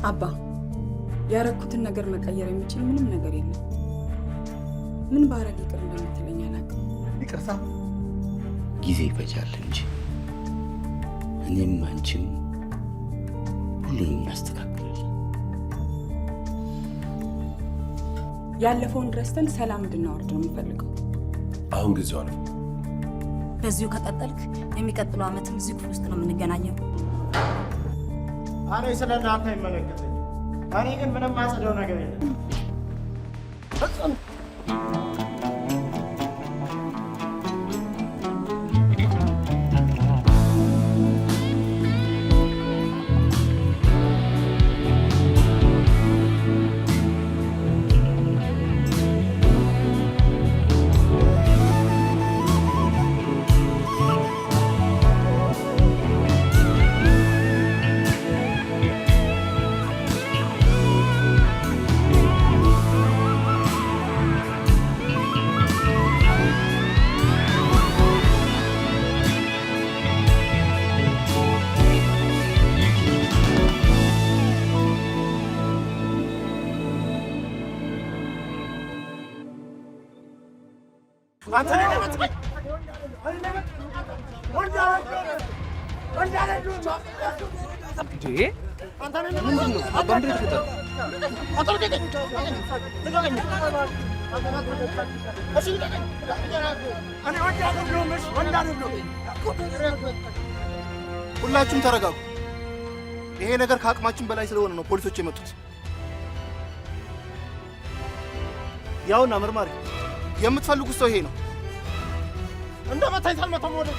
አባ ያረኩትን ነገር መቀየር የሚችል ምንም ነገር የለም። ምን ባረግ ይቅር እንደምትለኝ አላውቅም። ይቅርታ ጊዜ ይፈጃል እንጂ እኔም አንቺም ሁሉንም እናስተካክላለን። ያለፈውን ረስተን ሰላም እንድናወርድ ነው የምፈልገው። አሁን ጊዜው አለ። በዚሁ ከቀጠልክ የሚቀጥለው ዓመትም እዚህ ክፍል ውስጥ ነው የምንገናኘው። እኔ ስለ እናንተ አይመለከተኝም። እኔ ግን ምንም አጽደው ነገር የለም። ሁላችሁም ተረጋጉ። ይሄ ነገር ከአቅማችን በላይ ስለሆነ ነው ፖሊሶች የመጡት። ያውና መርማሪ የምትፈልጉት ሰው ይሄ ነው። እንደመታኝ ሳልመታ ወደ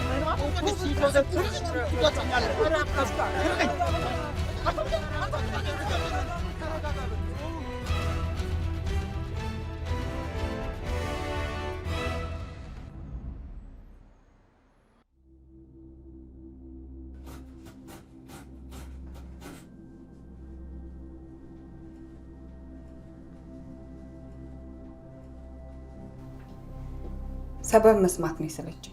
ሰበብ መስማት ነው የሰለቸኝ።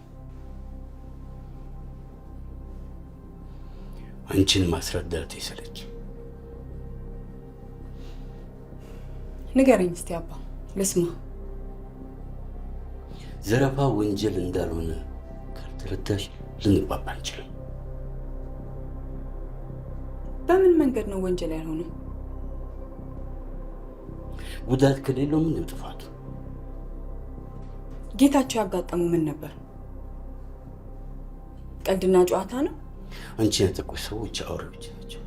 አንቺን ማስረዳት የሰለች። ንገረኝ እስቲ አባ ልስማ። ዘረፋ ወንጀል እንዳልሆነ ካልተረዳሽ ልንግባባ አንችልም። በምን መንገድ ነው ወንጀል ያልሆነው? ጉዳት ከሌለው ምንም ጥፋቱ? ጌታቸው ያጋጠሙ ምን ነበር? ቀልድና ጨዋታ ነው? አንቺን ያጠቁሽ ሰዎች አውሬዎች ናቸው።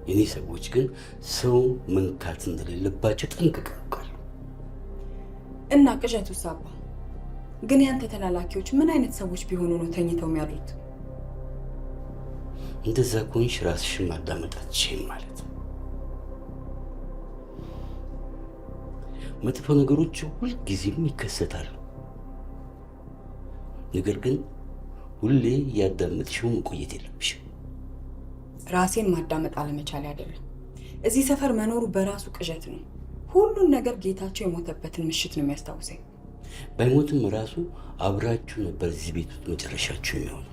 የኔ ሰዎች ግን ሰው መንካት እንደሌለባቸው ጠንቅቀው ያውቃሉ። እና ቅዠቱስ አባ? ግን ያንተ ተላላኪዎች ምን አይነት ሰዎች ቢሆኑ ነው ተኝተው የሚያሉት? እንደዛ ከሆንሽ ራስሽን ማዳመጥ አትችይም ማለት ነው። መጥፎ ነገሮች ሁልጊዜም ይከሰታሉ። ነገር ግን ሁሌ ያዳመጥሽው መቆየት የለብሽም። ራሴን ማዳመጥ አለመቻል አይደለም፣ እዚህ ሰፈር መኖሩ በራሱ ቅዠት ነው። ሁሉን ነገር ጌታቸው የሞተበትን ምሽት ነው የሚያስታውሰኝ። ባይሞትም ራሱ አብራችሁ ነበር እዚህ ቤት ውስጥ መጨረሻችሁ የሚሆነው።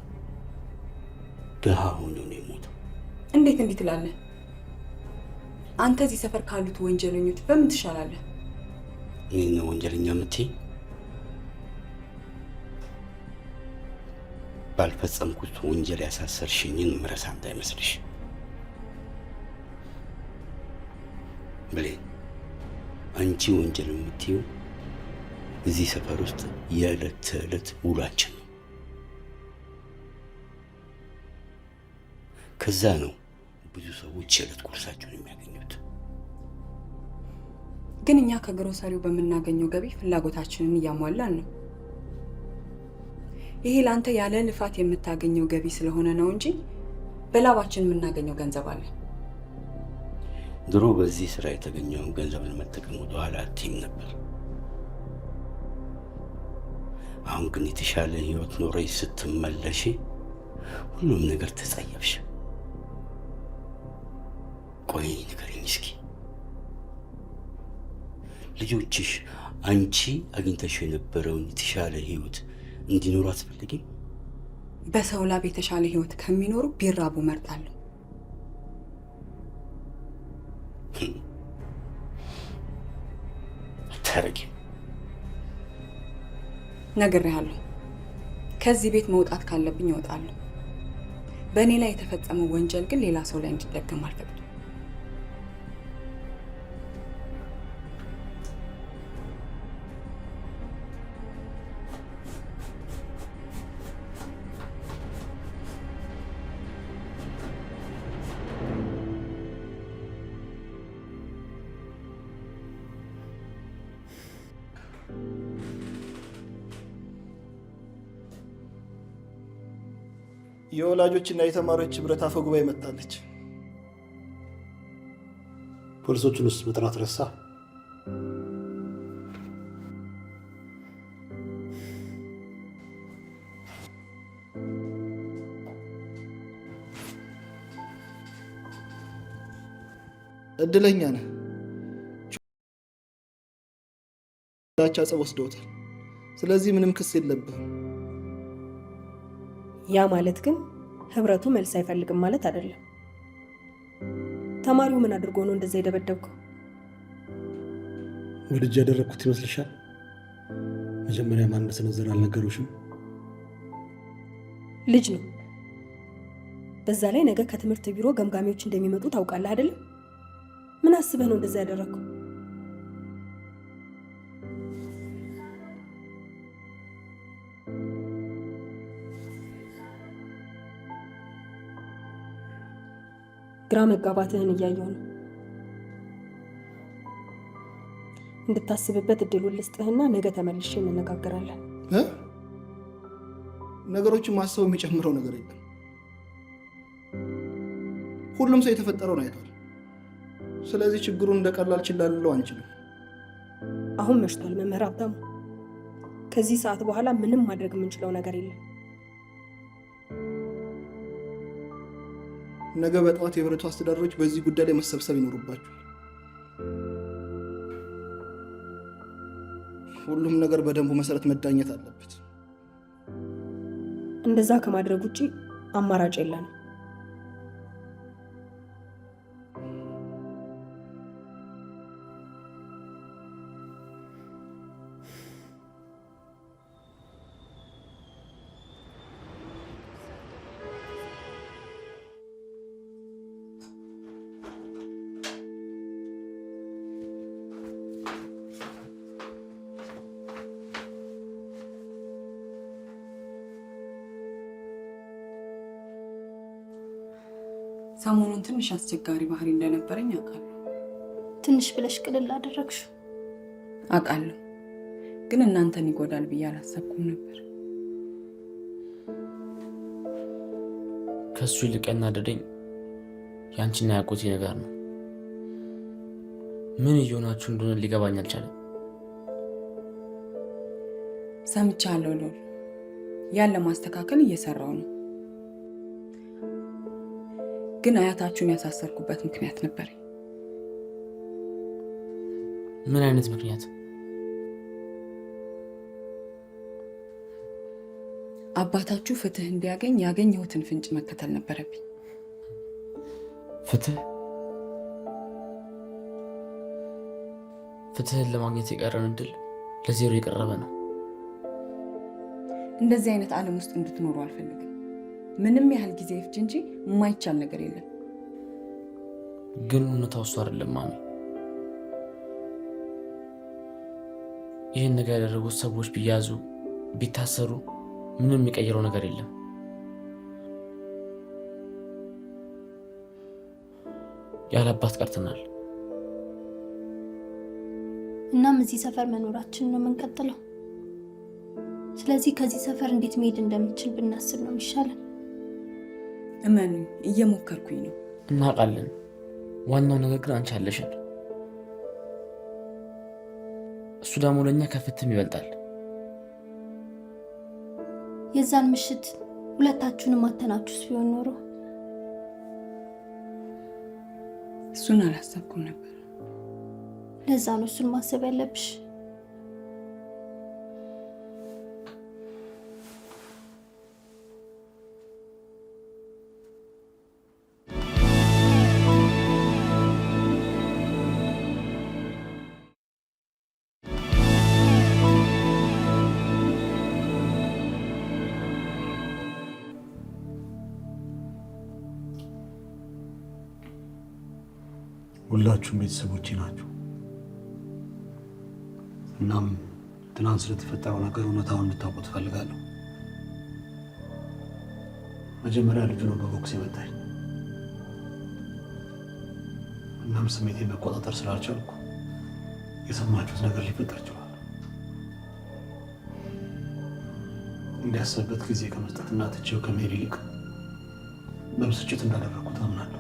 ድሃ ሆኖ ነው የሞተው። እንዴት እንዲህ ትላለህ? አንተ እዚህ ሰፈር ካሉት ወንጀለኞች በምን ትሻላለህ? እኔ ነው ወንጀለኛ የምትይኝ? ባልፈጸምኩት ወንጀል ያሳሰርሽኝን ምረሳ እንዳይመስልሽ ብሌን። አንቺ ወንጀል የምትይው እዚህ ሰፈር ውስጥ የዕለት ተዕለት ውሏችን ነው። ከዛ ነው ብዙ ሰዎች የዕለት ጉርሳቸውን የሚያገኙት። ግን እኛ ከግሮሰሪው በምናገኘው ገቢ ፍላጎታችንን እያሟላን ነው። ይሄ ላንተ ያለ ልፋት የምታገኘው ገቢ ስለሆነ ነው እንጂ በላባችን የምናገኘው ገንዘብ አለ። ድሮ በዚህ ስራ የተገኘውን ገንዘብ ለመጠቀም ወደኋላ አትይም ነበር። አሁን ግን የተሻለ ህይወት ኖረሽ ስትመለሽ ሁሉም ነገር ተጸየፍሽ። ቆይ ንገሪኝ እስኪ፣ ልጆችሽ አንቺ አግኝተሽ የነበረውን የተሻለ ህይወት እንዲኖሩ አትፈልጊም? በሰው ላብ የተሻለ ህይወት ከሚኖሩ ቢራቡ መርጣለሁ። አታረጊም። ነግሬሃለሁ። ከዚህ ቤት መውጣት ካለብኝ እወጣለሁ። በእኔ ላይ የተፈጸመው ወንጀል ግን ሌላ ሰው ላይ እንዲደገም አልፈቅድም። የወላጆችና የተማሪዎች ህብረት አፈ ጉባኤ መጣለች። ፖሊሶቹን ውስጥ መጥራት ረሳ። እድለኛ ነህ። ዳቻ ጸብ ወስደውታል። ስለዚህ ምንም ክስ የለብህም። ያ ማለት ግን ህብረቱ መልስ አይፈልግም ማለት አይደለም። ተማሪው ምን አድርጎ ነው እንደዛ የደበደብከው? ወልጅ ያደረግኩት ይመስልሻል? መጀመሪያ ማን እንደሰነዘረ አልነገሩሽም? ልጅ ነው። በዛ ላይ ነገ ከትምህርት ቢሮ ገምጋሚዎች እንደሚመጡ ታውቃለህ አይደለም? ምን አስበህ ነው እንደዛ ያደረግከው? ግራ መጋባትህን እያየሁ ነው። እንድታስብበት እድሉን ልስጥህና ነገ ተመልሼ እንነጋገራለን። ነገሮችን ማሰብ የሚጨምረው ነገር የለም። ሁሉም ሰው የተፈጠረውን አይቷል። ስለዚህ ችግሩን እንደቀላል ችላ ልለው አንችልም። አሁን መሽቷል መምህር ሀብታሙ። ከዚህ ሰዓት በኋላ ምንም ማድረግ የምንችለው ነገር የለም። ነገ በጠዋት የህብረቱ አስተዳደሮች በዚህ ጉዳይ ላይ መሰብሰብ ይኖርባቸዋል። ሁሉም ነገር በደንቡ መሰረት መዳኘት አለበት። እንደዛ ከማድረግ ውጪ አማራጭ የለንም። ሰሞኑን ትንሽ አስቸጋሪ ባህሪ እንደነበረኝ አውቃለሁ። ትንሽ ብለሽ ቅልል አደረግሽ። አውቃለሁ፣ ግን እናንተን ይጎዳል ብዬ አላሰብኩም ነበር። ከሱ ይልቅ ያናደደኝ ያንቺና ያጎቴ ነገር ነው። ምን እየሆናችሁ እንደሆነ ሊገባኝ አልቻለም። ሰምቻለሁ ሎል፣ ያን ለማስተካከል እየሰራው ነው። ግን አያታችሁን ያሳሰርኩበት ምክንያት ነበር። ምን አይነት ምክንያት? አባታችሁ ፍትህ እንዲያገኝ ያገኘሁትን ፍንጭ መከተል ነበረብኝ። ፍትህ? ፍትህን ለማግኘት የቀረን እድል ለዜሮ የቀረበ ነው። እንደዚህ አይነት ዓለም ውስጥ እንድትኖሩ አልፈልግም። ምንም ያህል ጊዜ ይፍጅ እንጂ የማይቻል ነገር የለም። ግን እውነታው እሱ አይደለም ማሚ። ይህን ነገር ያደረጉት ሰዎች ቢያዙ ቢታሰሩ ምንም የሚቀይረው ነገር የለም። ያለ አባት ቀርተናል። እናም እዚህ ሰፈር መኖራችን ነው የምንቀጥለው። ስለዚህ ከዚህ ሰፈር እንዴት መሄድ እንደምንችል ብናስብ ነው የሚሻለን። እመኑ፣ እየሞከርኩኝ ነው። እናውቃለን። ዋናው ነገር ግን አንቺ አለሽን። እሱ ደግሞ ለእኛ ከፍትም ይበልጣል። የዛን ምሽት ሁለታችሁንም አተናችሁስ ቢሆን ኖሮ። እሱን አላሰብኩም ነበር። ለዛ ነው እሱን ማሰብ ያለብሽ። ሁላችሁም ቤተሰቦቼ ናችሁ። እናም ትናንት ስለተፈጠረው ነገር እውነታውን እንድታውቁ ትፈልጋለሁ። መጀመሪያ ልጁ ነው በቦክስ የመታኝ። እናም ስሜቴን መቆጣጠር ስላልቻልኩ የሰማችሁት ነገር ሊፈጠር ችሏል። እንዲያስብበት ጊዜ ከመስጠትና ትቼው ከመሄድ ይልቅ በብስጭት እንዳደረኩት አምናለሁ።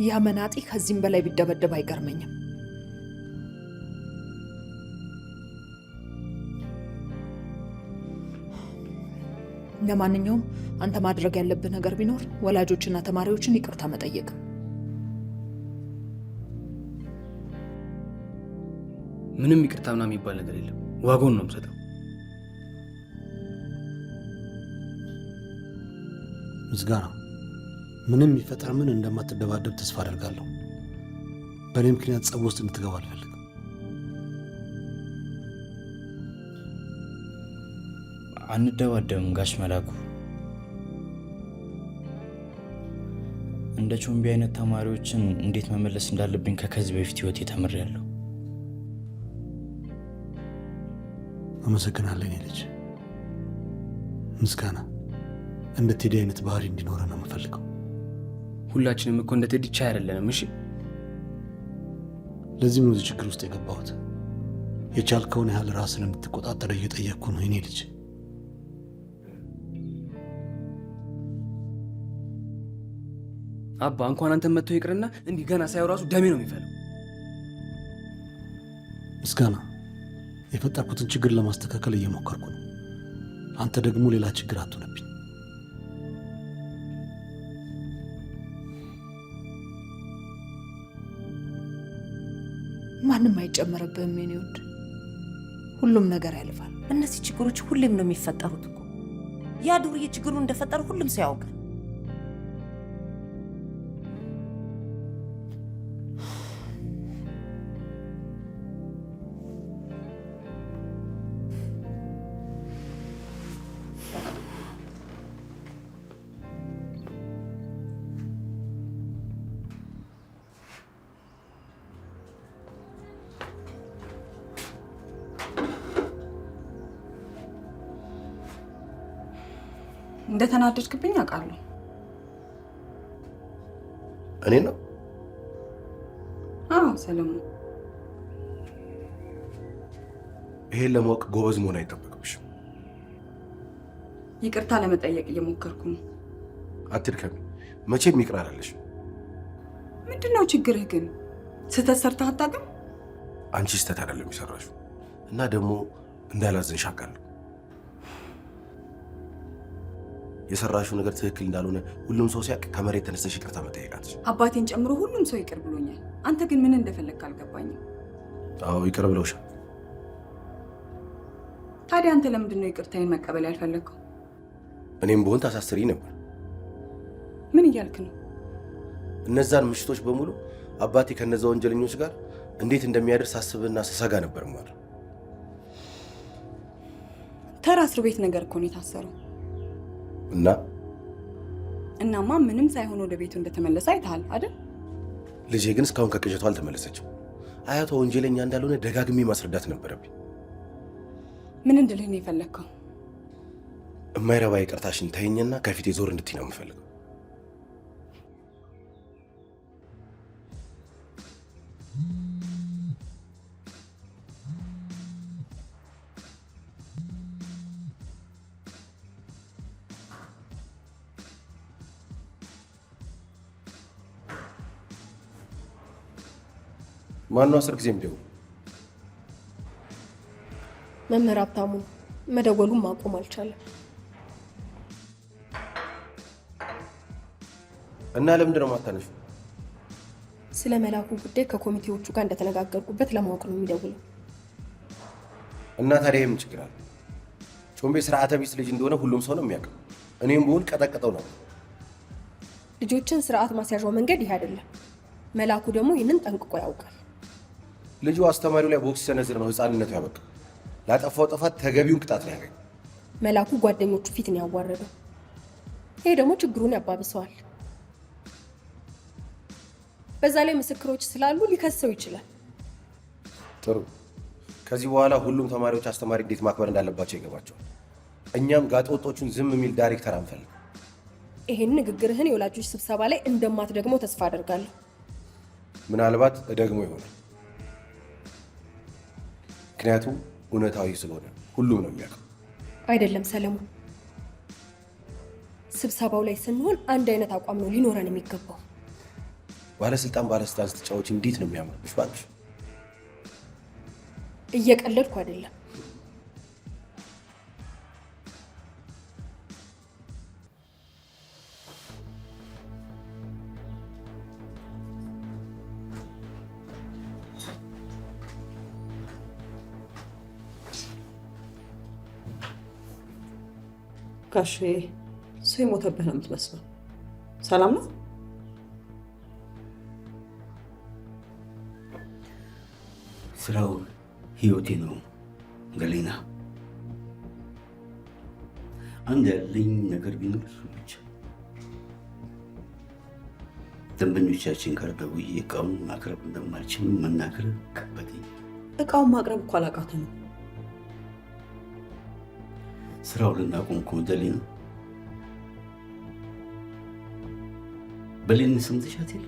ያ መናጢ ከዚህም በላይ ቢደበደብ አይገርመኝም። ለማንኛውም አንተ ማድረግ ያለብህ ነገር ቢኖር ወላጆችና ተማሪዎችን ይቅርታ መጠየቅ። ምንም ይቅርታ ምናምን የሚባል ነገር የለም። ዋጋውን ነው የምሰጠው። ምስጋና፣ ምንም የሚፈጠር ምን እንደማትደባደብ ተስፋ አደርጋለሁ። በእኔ ምክንያት ጸብ ውስጥ እንድትገባ አልፈልግም። አንደባደብም ጋሽ መላኩ። እንደ ቾምቢ አይነት ተማሪዎችን እንዴት መመለስ እንዳለብኝ ከዚህ በፊት ህይወቴ ተምሬያለሁ። አመሰግናለሁ የኔ ልጅ። ምስጋና፣ እንደ ቴዲ አይነት ባህሪ እንዲኖረ ነው የምፈልገው። ሁላችንም እኮ እንደ ቴዲ ቻይ አይደለንም። እሺ፣ ለዚህም ነው እዚህ ችግር ውስጥ የገባሁት። የቻልከውን ያህል ራስን እንድትቆጣጠር እየጠየቅኩ ነው የኔ ልጅ። አባ እንኳን አንተ መጥቶ ይቅርና እንዲህ ገና ሳይው ራሱ ደሜ ነው የሚፈለው። ምስጋና፣ የፈጠርኩትን ችግር ለማስተካከል እየሞከርኩ ነው። አንተ ደግሞ ሌላ ችግር አትሆነብኝ። ማንም አይጨመረብህም የኔ ውድ። ሁሉም ነገር ያልፋል። እነዚህ ችግሮች ሁሌም ነው የሚፈጠሩት እኮ። ያ ዱርዬ ችግሩን እንደፈጠረ ሁሉም ሰው ያውቃል። እንደተናደድክብኝ አውቃለሁ። እኔ ነው? አዎ ሰለሞን። ይሄን ለማወቅ ጎበዝ መሆን አይጠበቅብሽም። ይቅርታ ለመጠየቅ እየሞከርኩ ነው። አትድከሚ። መቼም ይቅር አላለሽ። ምንድነው ችግርህ ግን? ስህተት ሰርተህ አታውቅም? አንቺ ስህተት አይደለም የሰራሽው እና ደግሞ እንዳላዘንሽ አውቃለሁ። የሰራሽው ነገር ትክክል እንዳልሆነ ሁሉም ሰው ሲያውቅ ከመሬት ተነስተሽ ይቅርታ መጠየቃት። አባቴን ጨምሮ ሁሉም ሰው ይቅር ብሎኛል። አንተ ግን ምን እንደፈለግህ አልገባኝም። አዎ ይቅር ብለውሻል። ታዲያ አንተ ለምንድን ነው ይቅርታዬን መቀበል ያልፈለግከው? እኔም ብሆን ታሳስሪኝ ነበር። ምን እያልክ ነው? እነዛን ምሽቶች በሙሉ አባቴ ከነዛ ወንጀለኞች ጋር እንዴት እንደሚያደርስ አስብና ስሰጋ ነበር ማለት። ተራ እስር ቤት ነገር እኮ ነው የታሰረው። እናማ ምንም ሳይሆን ወደ ቤቱ እንደተመለሰ አይተሃል አይደል? ልጄ ግን እስካሁን ከቅዠቷ አልተመለሰችም። አያቷ ወንጀለኛ እንዳልሆነ ደጋግሜ ማስረዳት ነበረብኝ። ምን እንድልህ ነው የፈለግከው? እማይረባ ይቅርታሽን ተይኝና ከፊቴ ዞር እንድትይ ነው የምፈልገው። ማነው 10 ጊዜ የሚደውል? መምህር ሀብታሙ መደወሉን ማቆም አልቻለም። እና ለምንድን ነው የማታነሺው? ስለ መላኩ ጉዳይ ከኮሚቴዎቹ ጋር እንደተነጋገርኩበት ለማወቅ ነው የሚደውለው። እና ታዲያ ምን ችግር አለ? ቾምቤ ስርዓተ ቢስ ልጅ እንደሆነ ሁሉም ሰው ነው የሚያውቀው። እኔም ብሆን ቀጠቀጠው ነው። ልጆችን ስርዓት ማስያዣው መንገድ ይህ አይደለም። መላኩ ደግሞ ይህንን ጠንቅቆ ያውቃል። ልጁ አስተማሪው ላይ ቦክስ ሲሰነዝር ነው ህፃንነቱ ያበቃ። ላጠፋው ጥፋት ተገቢውን ቅጣት ነው ያገኘው። መላኩ ጓደኞቹ ፊት ነው ያዋረደው። ይሄ ደግሞ ችግሩን ያባብሰዋል። በዛ ላይ ምስክሮች ስላሉ ሊከሰው ይችላል። ጥሩ። ከዚህ በኋላ ሁሉም ተማሪዎች አስተማሪ እንዴት ማክበር እንዳለባቸው ይገባቸዋል። እኛም ጋጠወጦቹን ዝም የሚል ዳይሬክተር አንፈልግ። ይሄን ንግግርህን የወላጆች ስብሰባ ላይ እንደማትደግመው ተስፋ አደርጋለሁ። ምናልባት እደግሞ ይሆናል። ምክንያቱም እውነታዊ ስለሆነ ሁሉም ነው የሚያውቀው። አይደለም ሰለሞን፣ ስብሰባው ላይ ስንሆን አንድ አይነት አቋም ነው ሊኖረን የሚገባው። ባለስልጣን ስትጫወች እንዴት ነው የሚያምርብሽ ባክሽ። እየቀለድኩ አይደለም። ጋሼ ሰው የሞተብህ ነው የምትመስለው። ሰላም ነው? ስራው ህይወቴ ነው ገሊና። አንድ ያለኝ ነገር ቢኖር እሱ ብቻ። ደንበኞቻችን ጋር ደውዬ እቃውን ማቅረብ እንደማልችል መናገር ከበደኝ። እቃውን ማቅረብ እኮ አላቃተንም። ስራው ልናቆም እኮ ገሊና። በሌን ሰምተሻት የለ?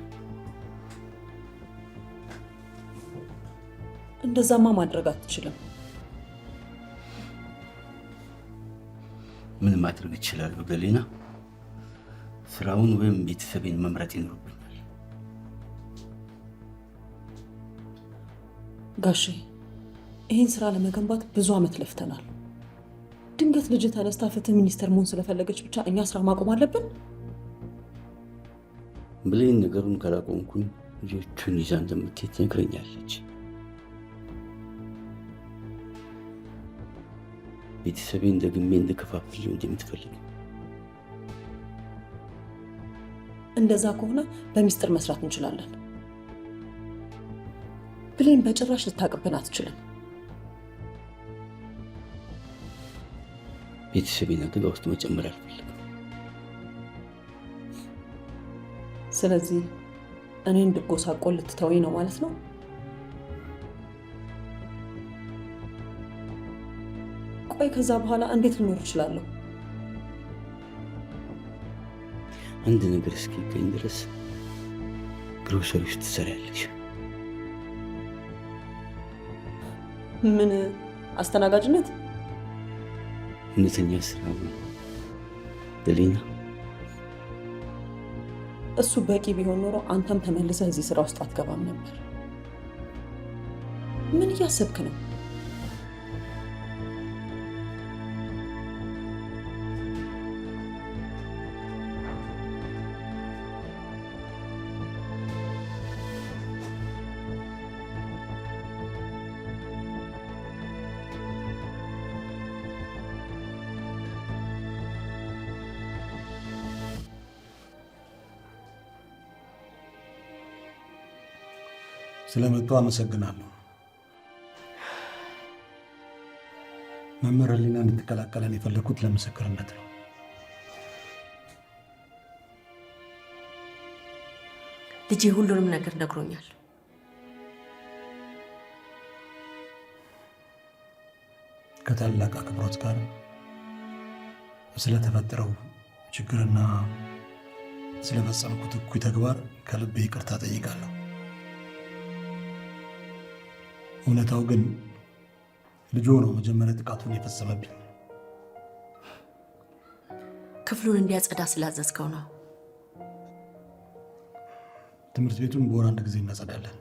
እንደዛማ ማድረግ አትችልም። ምን ማድረግ እችላለሁ ገሊና? ስራውን ወይም ቤተሰቤን መምረጥ ይኖርብኛል። ጋሼ ይህን ስራ ለመገንባት ብዙ አመት ለፍተናል። ድንገት ልጅ ተነስታ ፍትህ ሚኒስተር መሆን ስለፈለገች ብቻ እኛ ስራ ማቆም አለብን? ብሌን ነገሩን ካላቆምኩኝ ልጆቹን ይዛ እንደምትሄድ ትነግረኛለች። ቤተሰቤን ደግሜ እንድከፋፍል እንደምትፈልግ። እንደዛ ከሆነ በሚስጥር መስራት እንችላለን። ብሌን በጭራሽ ልታቅብን አትችልም። ቤተሰቤን አደጋ ውስጥ መጨመር አልፈልግም። ስለዚህ እኔ እንድጎሳቆል ልትተወኝ ነው ማለት ነው? ቆይ ከዛ በኋላ እንዴት ልኖር እችላለሁ? አንድ ነገር እስኪገኝ ድረስ ግሮሰሪ ውስጥ ትሰሪያለሽ። ምን አስተናጋጅነት? እውነተኛ ስራ ገሊና። እሱ በቂ ቢሆን ኖሮ አንተም ተመልሰህ እዚህ ስራ ውስጥ አትገባም ነበር። ምን እያሰብክ ነው? ስለመጡ አመሰግናለሁ። መምህር ህሊና እንድትቀላቀለን የፈለኩት ለምስክርነት ነው። ልጄ ሁሉንም ነገር ነግሮኛል። ከታላቅ አክብሮት ጋር ስለተፈጠረው ችግርና ስለፈጸምኩት እኩይ ተግባር ከልቤ ይቅርታ ጠይቃለሁ። እውነታው ግን ልጆ ነው መጀመሪያ ጥቃቱን የፈጸመብኝ። ክፍሉን እንዲያጸዳ ስላዘዝከው ነው። ትምህርት ቤቱን በወር አንድ ጊዜ እናጸዳለን።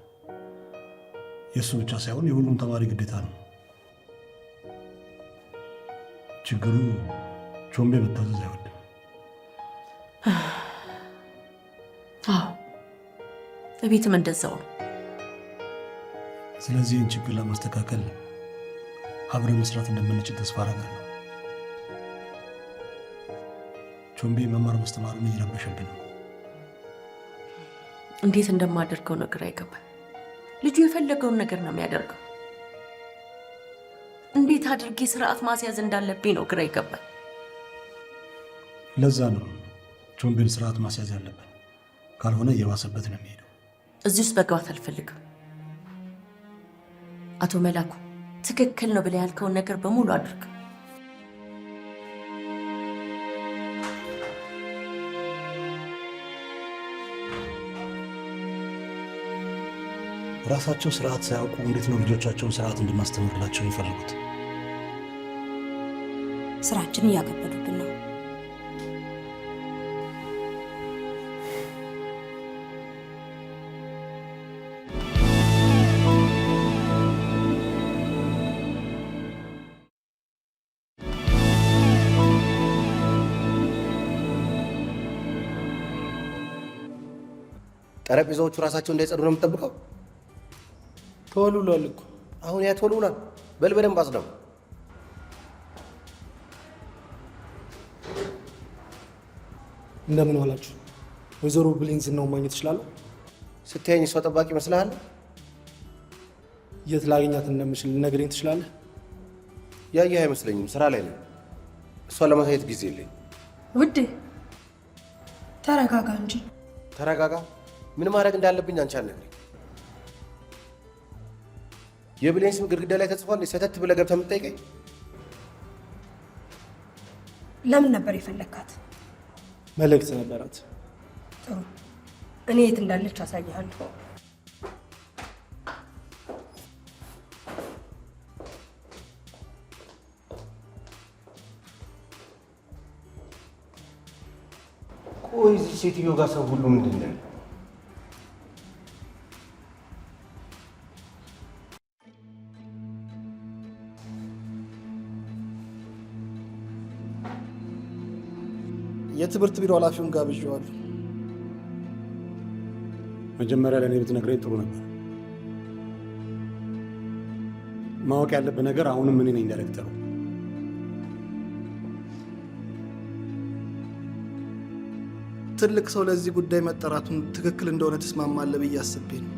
የእሱ ብቻ ሳይሆን የሁሉም ተማሪ ግዴታ ነው። ችግሩ ቾምቤ መታዘዝ አይወድም። አዎ፣ በቤትም እንደዛው ነው። ስለዚህ ይህን ችግር ለማስተካከል አብረን መስራት እንደምንችል ተስፋ አደርጋለሁ። ቾምቤ መማር ማስተማሩን እየረበሸብን ነው። እንዴት እንደማደርገው ነው ግራ ይገባል። ልጁ የፈለገውን ነገር ነው የሚያደርገው። እንዴት አድርጌ ስርዓት ማስያዝ እንዳለብኝ ነው ግራ ይገባል። ለዛ ነው ቾምቤን ስርዓት ማስያዝ ያለብን። ካልሆነ እየባሰበት ነው የሚሄደው። እዚህ ውስጥ መግባት አልፈልግም። አቶ መላኩ ትክክል ነው ብለህ ያልከውን ነገር በሙሉ አድርግ። ራሳቸው ስርዓት ሳያውቁ እንዴት ነው ልጆቻቸውን ስርዓት እንድናስተምርላቸው የሚፈልጉት? ስራችን እያከበዱብን ነው። ጠረጴዛዎቹ ራሳቸው እንዳይጸዱ ነው የምትጠብቀው? ተወልውሏል እኮ። አሁን ያ ተወልውሏል። በል በደንብ አጽዳው። እንደምን ዋላችሁ? ወይዘሮ ብሌን ዝናውን ማግኘት እችላለሁ? ስታየኝ ሰው ጠባቂ ይመስልሃል? የት ላገኛት እንደምችል ልነግረኝ ትችላለህ? ያየህ አይመስለኝም። ስራ ላይ ነው። እሷን ለማሳየት ጊዜ የለኝ። ውዴ ተረጋጋ እንጂ። ተረጋጋ? ምን ማድረግ እንዳለብኝ አንቺ አልነግረኝ። የብሌን ስም ግድግዳ ላይ ተጽፏል። ሰተት ብለህ ገብተህ የምትጠይቀኝ ለምን ነበር የፈለግካት? መልእክት ነበራት። ጥሩ፣ እኔ የት እንዳለች አሳይሃለሁ። ቆይ እዚህ ሴትዮ ጋር ሰው ሁሉ ምንድን ነው? የትምህርት ቢሮ ኃላፊውን ጋብዤዋለሁ። መጀመሪያ ለእኔ ብትነግረኝ ጥሩ ነበር። ማወቅ ያለብህ ነገር አሁንም እኔ ነኝ ዳይሬክተሩ። ትልቅ ሰው ለዚህ ጉዳይ መጠራቱን ትክክል እንደሆነ ተስማማለህ ብዬ አስቤ ነው።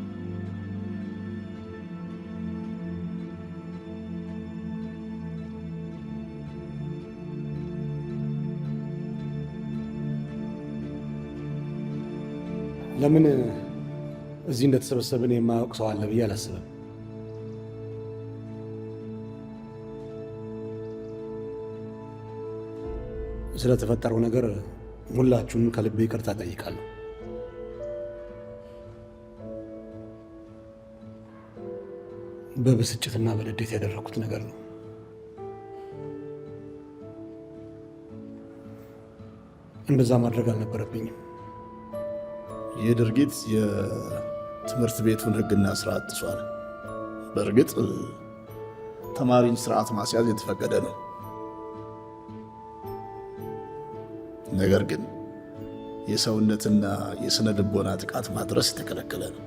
ለምን እዚህ እንደተሰበሰብን የማያውቅ ሰው አለ ብዬ አላስብም። ስለተፈጠረው ነገር ሁላችሁንም ከልቤ ይቅርታ ጠይቃለሁ። በብስጭትና በንዴት ያደረኩት ነገር ነው። እንደዛ ማድረግ አልነበረብኝም። ይህ ድርጊት የትምህርት ቤቱን ሕግና ስርዓት ጥሷል። በእርግጥ ተማሪን ስርዓት ማስያዝ የተፈቀደ ነው። ነገር ግን የሰውነትና የስነ ልቦና ጥቃት ማድረስ የተከለከለ ነው።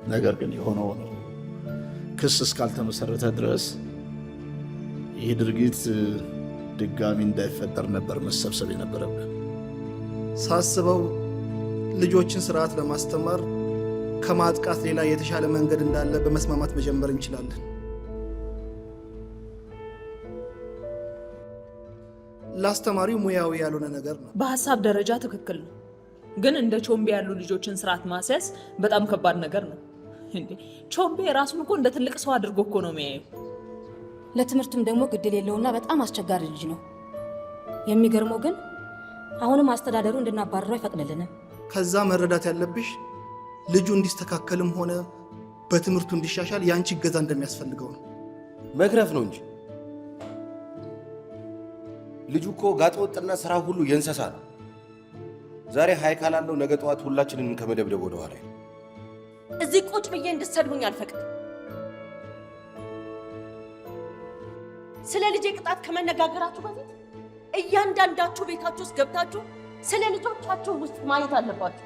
ነገር ግን የሆነው ነው ክስ እስካልተመሰረተ ድረስ ይህ ድርጊት ድጋሚ እንዳይፈጠር ነበር መሰብሰብ የነበረብን። ሳስበው ልጆችን ስርዓት ለማስተማር ከማጥቃት ሌላ የተሻለ መንገድ እንዳለ በመስማማት መጀመር እንችላለን። ለአስተማሪው ሙያዊ ያልሆነ ነገር ነው። በሀሳብ ደረጃ ትክክል ነው፣ ግን እንደ ቾምቤ ያሉ ልጆችን ስርዓት ማስያዝ በጣም ከባድ ነገር ነው። እንዴ ቾምቤ ራሱን እኮ እንደ ትልቅ ሰው አድርጎ እኮ ነው የሚያየው። ለትምህርቱም ደግሞ ግድ የሌለውና በጣም አስቸጋሪ ልጅ ነው። የሚገርመው ግን አሁንም አስተዳደሩ እንድናባረረው አይፈቅድልንም። ከዛ መረዳት ያለብሽ ልጁ እንዲስተካከልም ሆነ በትምህርቱ እንዲሻሻል የአንቺ እገዛ እንደሚያስፈልገው ነው። መግረፍ ነው እንጂ ልጁ እኮ ጋጠወጥና ስራ ሁሉ የእንስሳ ነው። ዛሬ ሀይ ካላለው ነገ ጠዋት ሁላችንን ከመደብደብ ወደ ኋላ። እዚህ ቁጭ ብዬ እንድትሰድቡኝ አልፈቅድም። ስለ ልጄ ቅጣት ከመነጋገራችሁ በፊት እያንዳንዳችሁ ቤታችሁ ውስጥ ገብታችሁ ስለ ልጆቻችሁ ውስጥ ማየት አለባችሁ።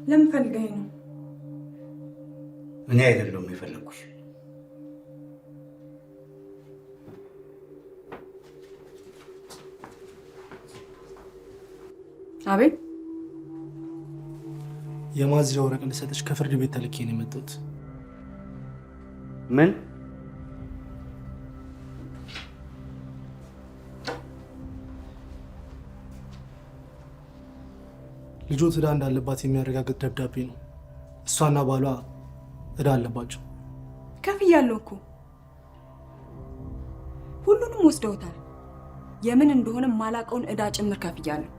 ለምን ፈልገኝ ነው? እኔ አይደለሁም የፈለግኩሽ። አቤት። የማዝዣ ወረቀት ልሰጥሽ ከፍርድ ቤት ተልኬ ነው የመጣሁት። ምን? ልጆት ዕዳ እንዳለባት የሚያረጋግጥ ደብዳቤ ነው። እሷና ባሏ ዕዳ አለባቸው። ከፍያለሁ እኮ። ሁሉንም ወስደውታል። የምን እንደሆነ ማላቀውን ዕዳ ጭምር ከፍያለሁ።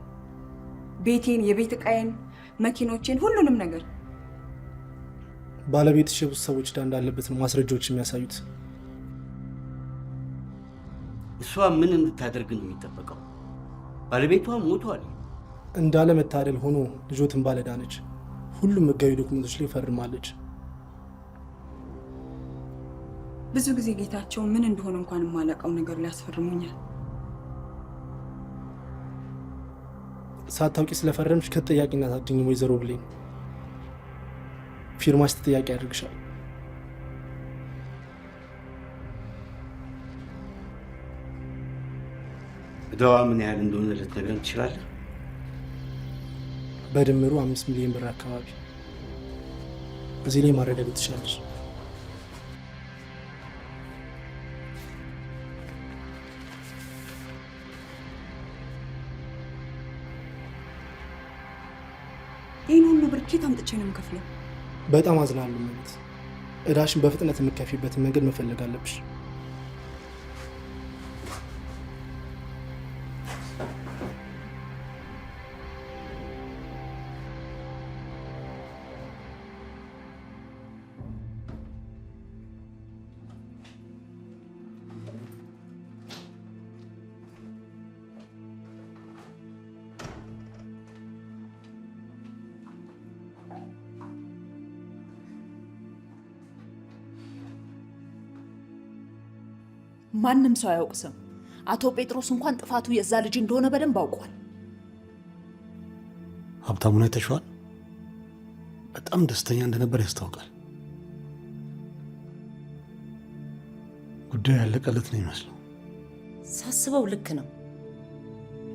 ቤቴን፣ የቤት ዕቃዬን፣ መኪኖቼን፣ ሁሉንም ነገር። ባለቤትሽ የብዙ ሰዎች ዕዳ እንዳለበት ነው ማስረጃዎች የሚያሳዩት። እሷ ምን እንድታደርግ ነው የሚጠበቀው? ባለቤቷ ሞቷል። እንዳለመታደል ሆኖ ልጆትን ባለዕዳ ነች። ሁሉም ሕጋዊ ዶክመንቶች ላይ ፈርማለች። ብዙ ጊዜ ጌታቸው ምን እንደሆነ እንኳን የማላውቀው ነገር ሊያስፈርሙኛል። ሳታውቂ ስለፈረምሽ ከተጠያቂነት አትድኝም ወይዘሮ ብሌን። ፊርማሽ ተጠያቂ ያደርግሻል። ዕዳዋ ምን ያህል እንደሆነ ልትነግረን ትችላለህ? በድምሩ 5 ሚሊዮን ብር አካባቢ። እዚህ ላይ ማረጋገጥ ትችላለች። ይህን ሁሉ ብር ኬት አምጥቼ ነው የምከፍለው? በጣም አዝናለሁ ማለት ዕዳሽን በፍጥነት የምትከፊበትን መንገድ መፈለግ አለብሽ። ማንም ሰው አያውቅስም። አቶ ጴጥሮስ እንኳን ጥፋቱ የዛ ልጅ እንደሆነ በደንብ አውቋል። ሀብታሙን አይተሽዋል? በጣም ደስተኛ እንደነበር ያስታውቃል። ጉዳዩ ያለቀለት ነው ይመስለው። ሳስበው ልክ ነው።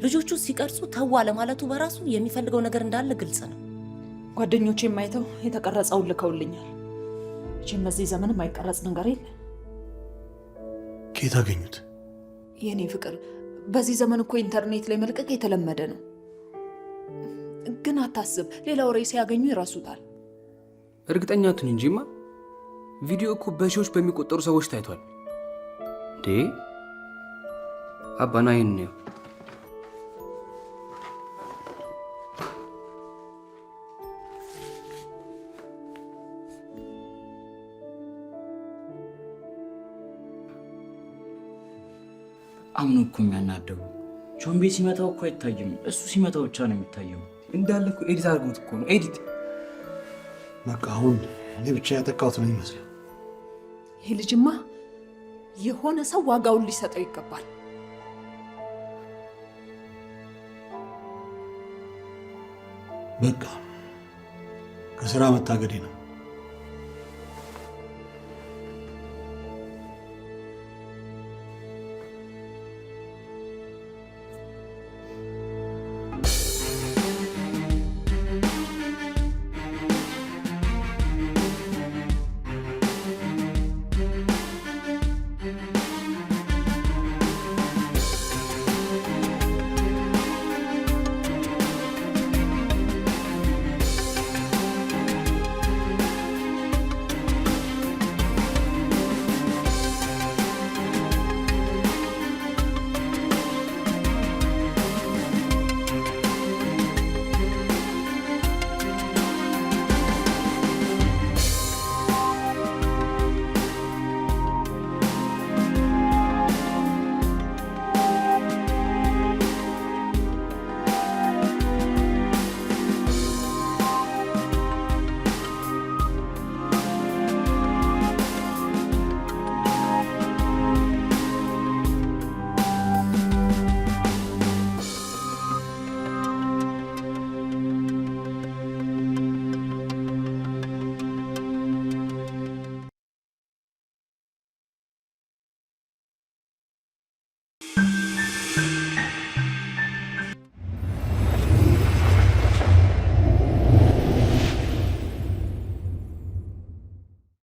ልጆቹ ሲቀርጹ ተዋ ለማለቱ በራሱ የሚፈልገው ነገር እንዳለ ግልጽ ነው። ጓደኞቼ የማይተው የተቀረጸውን ልከውልኛል። መቼም በዚህ ዘመን የማይቀረጽ ነገር የለ። ከየት አገኙት? የኔ ፍቅር፣ በዚህ ዘመን እኮ ኢንተርኔት ላይ መልቀቅ የተለመደ ነው። ግን አታስብ፣ ሌላ ወሬ ሲያገኙ ይረሱታል። እርግጠኛ ትሁን እንጂማ ቪዲዮ እኮ በሺዎች በሚቆጠሩ ሰዎች ታይቷል። እንዴ አባና ይህን ነው አሁን እኮ የሚያናደው ቾምቤ ሲመታው እኮ አይታይም፣ እሱ ሲመታው ብቻ ነው የሚታየው። እንዳለ እኮ ኤዲት አድርጎት እኮ ነው። ኤዲት በቃ አሁን እኔ ብቻ ያጠቃሁት ነው ይመስለው። ይህ ልጅማ የሆነ ሰው ዋጋውን ሊሰጠው ይገባል። በቃ ከስራ መታገዴ ነው።